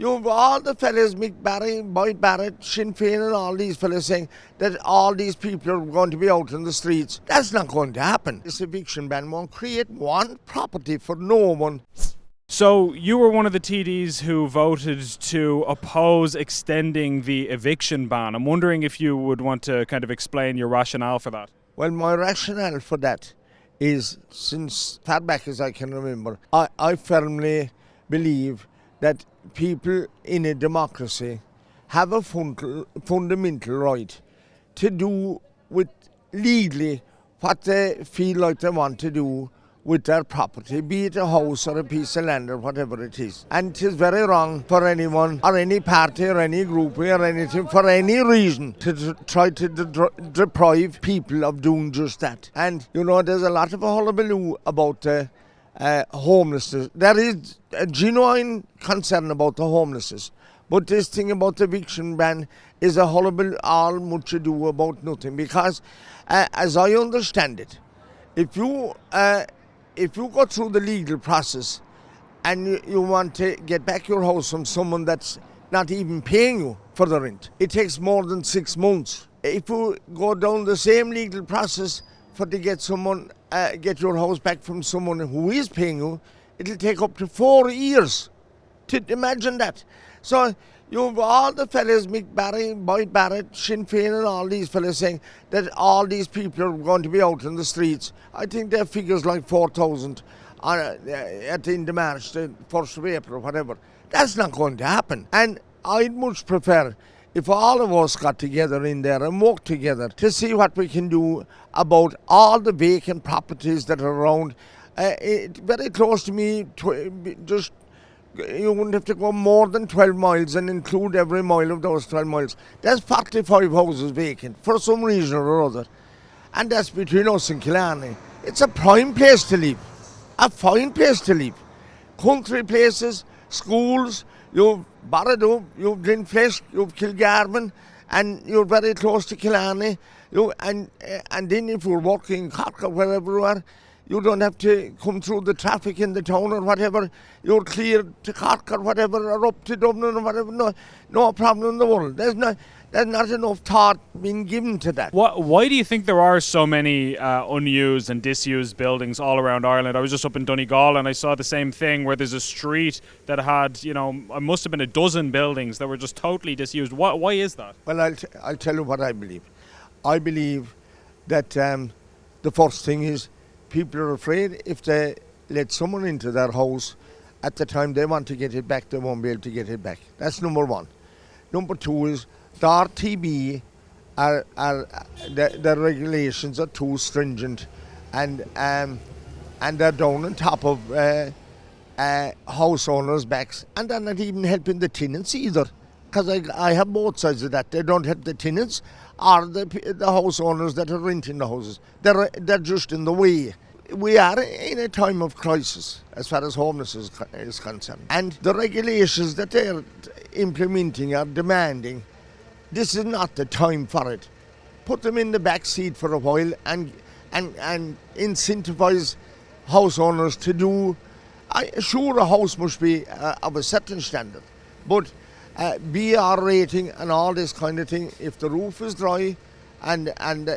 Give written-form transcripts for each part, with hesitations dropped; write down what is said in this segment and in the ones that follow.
You've all the fellas, Mick Barry, Boyd Barrett, Sinn Féin and all these fellas saying that all these people are going to be out in the streets. That's not going to happen. This eviction ban won't create one property for no one. So you were one of the TDs who voted to oppose extending the eviction ban. I'm wondering if you would want to kind of explain your rationale for that. Well, my rationale for that is, since far back as I can remember, I firmly believe that people in a democracy have a fundamental right to do with legally what they feel like they want to do with their property, be it a house or a piece of land or whatever it is. And it is very wrong for anyone or any party or any group or anything for any reason to try to deprive people of doing just that. And you know, there's a lot of hullabaloo about homelessness. There is a genuine concern about the homelessness. But this thing about the eviction ban is a hullabaloo, all much ado about nothing. Because as I understand it, if you go through the legal process and you want to get back your house from someone that's not even paying you for the rent, it takes more than 6 months. If you go down the same legal process to get your house back from someone who is paying you, it'll take up to 4 years. To imagine that. So you've all the fellas, Mick Barry, Boyd Barrett, Sinn Féin and all these fellas saying that all these people are going to be out in the streets. I think their figures like 4,000 at the end of March, the 1st of April, whatever. That's not going to happen. And I'd much prefer if all of us got together in there and worked together to see what we can do about all the vacant properties that are around. Very close to me, you wouldn't have to go more than 12 miles and include every mile of those 12 miles. There's 45 houses vacant for some reason or other. And that's between us and Killarney. It's a prime place to live. A fine place to live. Country places, schools, you've Barradow, you've Glenflesk, you've Kilgarvan, and you're very close to Killarney. And then if you're working in Cork or wherever you are, you don't have to come through the traffic in the town or whatever. You're clear to Cork or whatever, or up to Dublin or whatever. No problem in the world. There's not enough thought being given to that. Why do you think there are so many unused and disused buildings all around Ireland? I was just up in Donegal and I saw the same thing, where there's a street that had, it must have been a dozen buildings that were just totally disused. Why is that? Well, I'll tell you what I believe. I believe that the first thing is, people are afraid if they let someone into their house at the time they want to get it back, they won't be able to get it back. That's number one. Number two is the RTB, the regulations are too stringent, and they're down on top of house owners' backs, and they're not even helping the tenants either. Because I have both sides of that. They don't help the tenants or the house owners that are renting the houses. They're just in the way. We are in a time of crisis as far as homelessness is concerned. And the regulations that they're implementing are demanding. This is not the time for it. Put them in the back seat for a while and incentivize house owners to do. Sure, a house must be of a certain standard, but BR rating and all this kind of thing, if the roof is dry and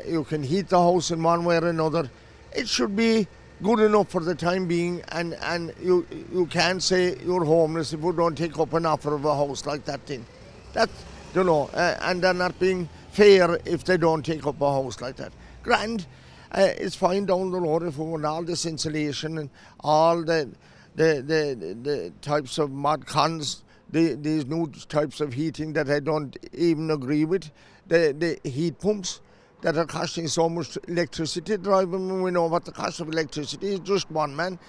you can heat the house in one way or another, it should be good enough for the time being, and you can't say you're homeless if you don't take up an offer of a house like that thing. And they're not being fair if they don't take up a house like that. Grand, it's fine down the road if we want all this insulation and all the types of mod cons, these new types of heating that I don't even agree with, the heat pumps that are costing so much electricity driving. When we know what the cost of electricity is. Just one man,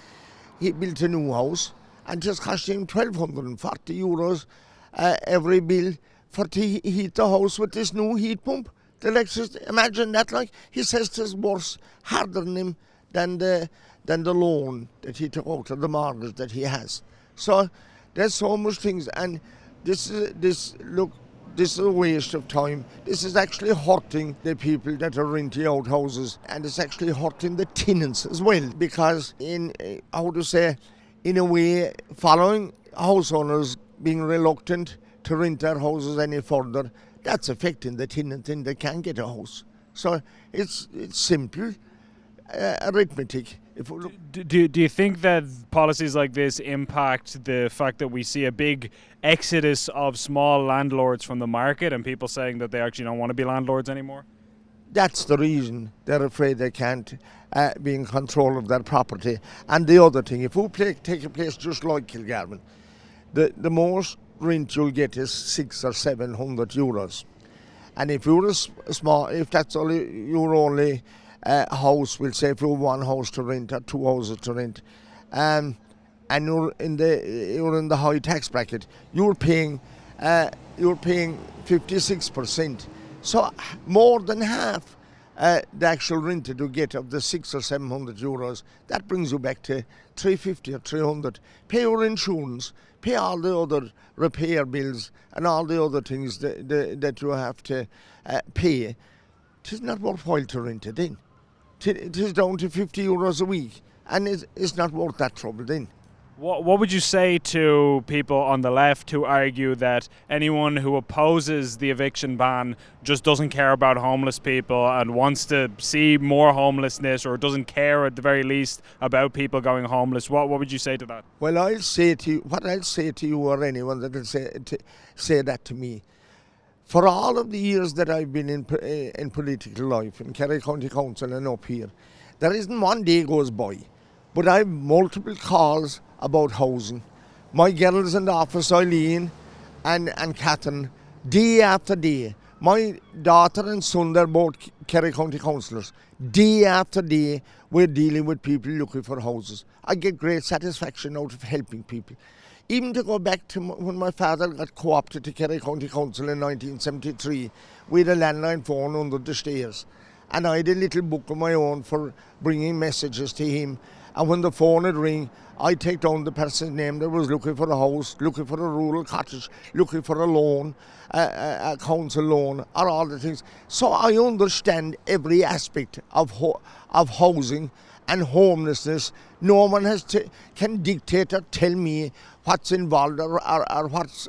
he built a new house and just costing him €1,240 every bill to heat the house with this new heat pump. The electricity, imagine that. Like, he says it's worse, harder on him than the loan that he took out of the mortgage that he has. So there's so much things, and this is a waste of time. This is actually hurting the people that are renting out houses, and it's actually hurting the tenants as well, because in a way, following house owners being reluctant to rent their houses any further, that's affecting the tenant and they can't get a house. So it's simple arithmetic. If we look, Do you think that policies like this impact the fact that we see a big exodus of small landlords from the market and people saying that they actually don't want to be landlords anymore? that's the reason they're afraid they can't be in control of their property. And the other thing, if we take a place just like Kilgarvan, the most rent you'll get is 600 or 700 euros. And if you're if that's only your only house, we'll say if you have one house to rent or two houses to rent, and you're in the high tax bracket, you're paying 56%. So more than half the actual rent that you get of the 600 or 700 euros, that brings you back to 350 or 300. Pay your insurance, pay all the other repair bills and all the other things that you have to pay. It is not worthwhile to rent it in. It is down to 50 euros a week, and it's not worth that trouble then. What would you say to people on the left who argue that anyone who opposes the eviction ban just doesn't care about homeless people and wants to see more homelessness, or doesn't care at the very least about people going homeless? What would you say to that? Well, I'll say to you or anyone that will say that to me. For all of the years that I've been in political life, in Kerry County Council and up here, there isn't one day goes by but I've multiple calls about housing. My girls in the office, Eileen and Catherine, day after day. My daughter and son, they're both Kerry County councillors. Day after day, we're dealing with people looking for houses. I get great satisfaction out of helping people. Even to go back to when my father got co-opted to Kerry County Council in 1973, we had a landline phone under the stairs. And I had a little book of my own for bringing messages to him. And when the phone would ring, I'd take down the person's name that was looking for a house, looking for a rural cottage, looking for a loan, a council loan, or all the things. So I understand every aspect of housing and homelessness. No one can dictate or tell me what's involved or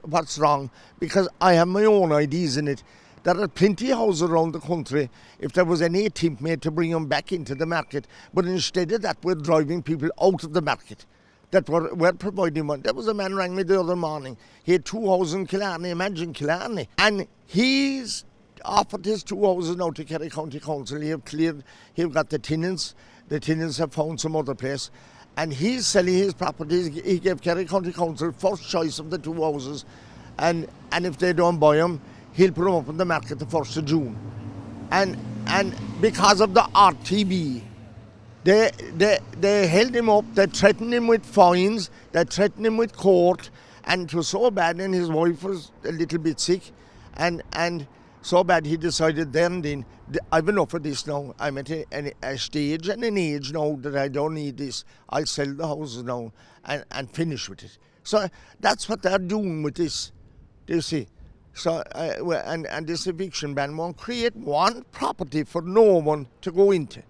what's wrong, because I have my own ideas in it. There are plenty of houses around the country if there was any attempt made to bring them back into the market, but instead of that we're driving people out of the market that we're providing one. There was a man rang me the other morning. He had 2 houses in Killarney, imagine Killarney, and he's offered his 2 houses now to Kerry County Council. He've got the tenants have found some other place, and he's selling his properties. He gave Kerry County Council first choice of the 2 houses, and if they don't buy them, he'll put them up in the market the 1st of June. And because of the RTB, they held him up, they threatened him with fines, they threatened him with court, and it was so bad, and his wife was a little bit sick, and so bad he decided then, I've enough of this now. I'm at a stage and an age now that I don't need this. I'll sell the houses now and finish with it. So that's what they're doing with this, do you see? So, and this eviction ban won't create one property for no one to go into.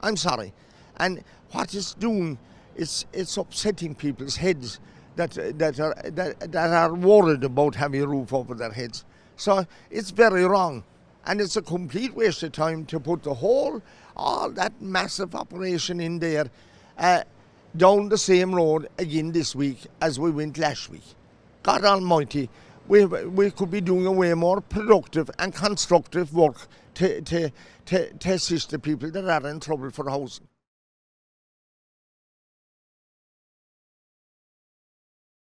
I'm sorry. And what it's doing, it's upsetting people's heads that are worried about having a roof over their heads. So it's very wrong. And it's a complete waste of time to put all that massive operation in there down the same road again this week as we went last week. God Almighty, we could be doing a way more productive and constructive work to assist the people that are in trouble for housing.